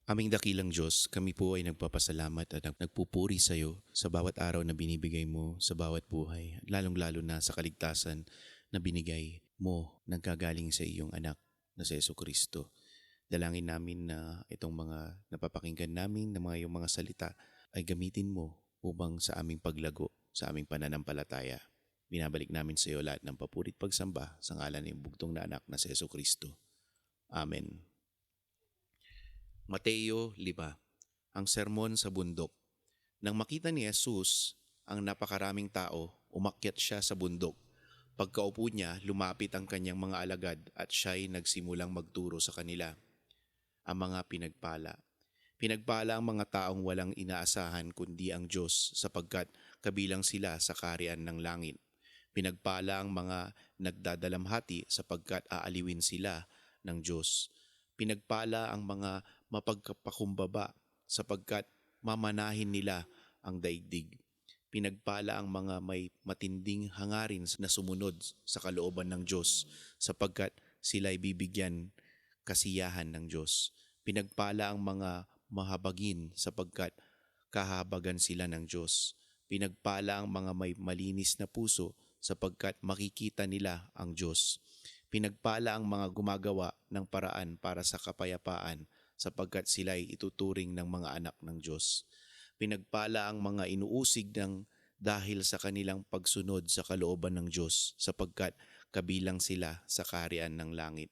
Aming dakilang Diyos, kami po ay nagpapasalamat at nagpupuri sa iyo sa bawat araw na binibigay mo sa bawat buhay, lalong-lalo na sa kaligtasan na binigay mo nagkagaling sa iyong anak na si Jesucristo. Dalangin namin na itong mga napapakinggan namin na mga iyong mga salita ay gamitin mo upang sa aming paglago, sa aming pananampalataya. Binabalik namin sa iyo lahat ng papurit pagsamba sa ngalan ng bugtong na anak na si Jesucristo. Amen. Mateo 5. Ang sermon sa bundok. Nang makita ni Jesus ang napakaraming tao, umakyat siya sa bundok. Pagkaupo niya, lumapit ang kanyang mga alagad at siya'y nagsimulang magturo sa kanila. Ang mga pinagpala. Pinagpala ang mga taong walang inaasahan kundi ang Diyos sapagkat kabilang sila sa kaharian ng langit. Pinagpala ang mga nagdadalamhati sapagkat aaliwin sila ng Diyos. Pinagpala ang mga mapagpakumbaba sapagkat mamanahin nila ang daigdig. Pinagpala ang mga may matinding hangarin na sumunod sa kalooban ng Diyos sapagkat sila ay bibigyan kasiyahan ng Diyos. Pinagpala ang mga mahabagin sapagkat kahabagan sila ng Diyos. Pinagpala ang mga may malinis na puso sapagkat makikita nila ang Diyos. Pinagpala ang mga gumagawa ng paraan para sa kapayapaan sapagkat sila'y ituturing ng mga anak ng Diyos. Pinagpala ang mga inuusig ng dahil sa kanilang pagsunod sa kalooban ng Diyos sapagkat kabilang sila sa kaharian ng langit.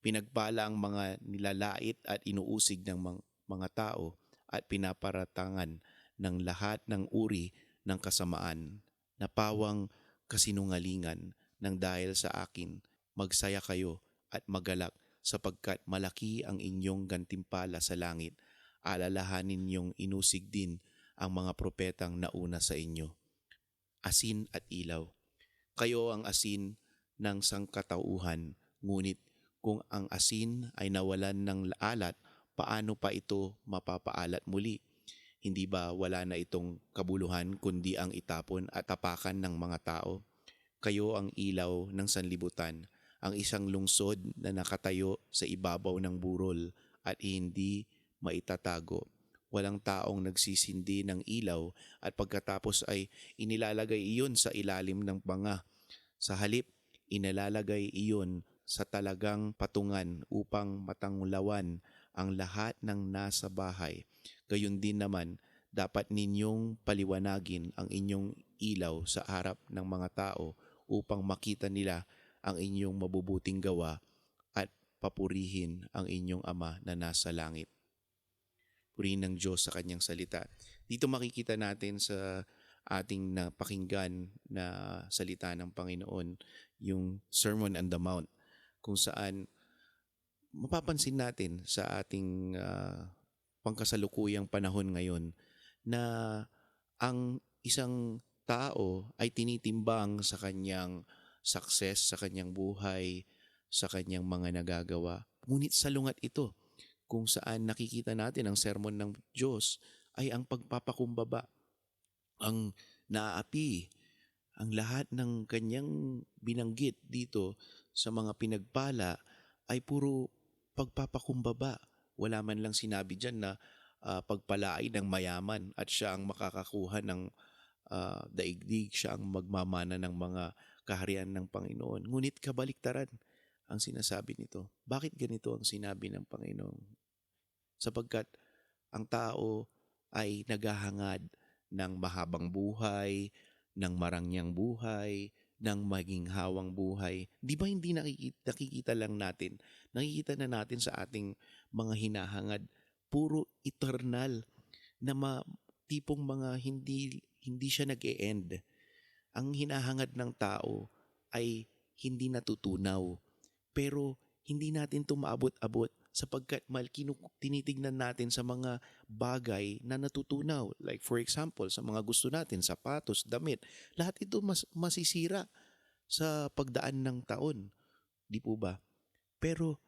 Pinagpala ang mga nilalait at inuusig ng mga tao at pinaparatangan ng lahat ng uri ng kasamaan na pawang kasinungalingan ng dahil sa akin. Magsaya kayo at magalak sapagkat malaki ang inyong gantimpala sa langit. Alalahanin niyong inusig din ang mga propetang nauna sa inyo. Asin at ilaw. Kayo ang asin ng sangkatauhan, ngunit kung ang asin ay nawalan ng alat, paano pa ito mapapaalat muli? Hindi ba wala na itong kabuluhan kundi ang itapon at tapakan ng mga tao? Kayo ang ilaw ng sanlibutan, ang isang lungsod na nakatayo sa ibabaw ng burol at hindi maitatago. Walang taong nagsisindi ng ilaw at pagkatapos ay inilalagay iyon sa ilalim ng banga. Sa halip, inilalagay iyon sa talagang patungan upang matangulawan ang lahat ng nasa bahay. Gayun din naman, dapat ninyong paliwanagin ang inyong ilaw sa harap ng mga tao upang makita nila ang inyong mabubuting gawa at papurihin ang inyong Ama na nasa langit. Purihin ng Diyos sa kanyang salita. Dito makikita natin sa ating napakinggan na salita ng Panginoon, yung Sermon on the Mount, kung saan mapapansin natin sa ating pangkasalukuyang panahon ngayon na ang isang tao ay tinitimbang sa kanyang success, sa kanyang buhay, sa kanyang mga nagagawa. Ngunit salungat ito kung saan nakikita natin ang sermon ng Diyos ay ang pagpapakumbaba, ang naaapi, ang lahat ng kanyang binanggit dito sa mga pinagpala ay puro pagpapakumbaba. Wala man lang sinabi dyan na pagpalain ng mayaman at siya ang makakakuha ng daigdig, siya ang magmamana ng mga kaharian ng Panginoon. Ngunit kabaliktaran ang sinasabi nito. Bakit ganito ang sinabi ng Panginoon? Sapagkat ang tao ay naghahangad ng mahabang buhay, ng marangyang buhay, ng maging hawang buhay. Di ba hindi nakikita lang natin? Nakikita na natin sa ating mga hinahangad, puro eternal na tipong mga hindi siya nag-e-end. Ang hinahangad ng tao ay hindi natutunaw. Pero hindi natin ito maabot-abot sapagkat tinitignan natin sa mga bagay na natutunaw. Like for example, sa mga gusto natin, sapatos, damit, lahat ito masisira sa pagdaan ng taon. Di po ba? Pero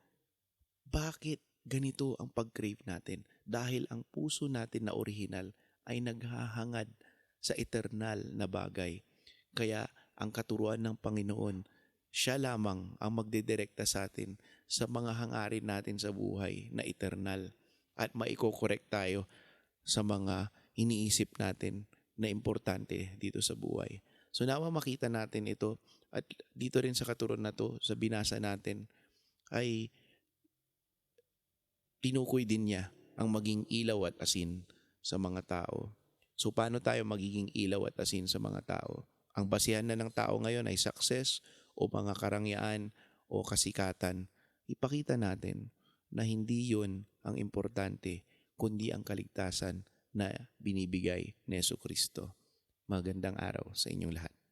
bakit ganito ang pag-crave natin? Dahil ang puso natin na orihinal ay naghahangad sa eternal na bagay. Kaya ang katuruan ng Panginoon, siya lamang ang magdidirekta sa atin sa mga hangarin natin sa buhay na eternal. at maiko-correct tayo sa mga iniisip natin na importante dito sa buhay. So nawa makita natin ito at dito rin sa katuron na to, sa binasa natin, ay tinukoy din niya ang maging ilaw at asin sa mga tao. So paano tayo magiging ilaw at asin sa mga tao? Ang basihan na ng tao ngayon ay success o mga karangyaan o kasikatan. Ipakita natin na hindi yun ang importante, kundi ang kaligtasan na binibigay ni Jesucristo. Magandang araw sa inyong lahat.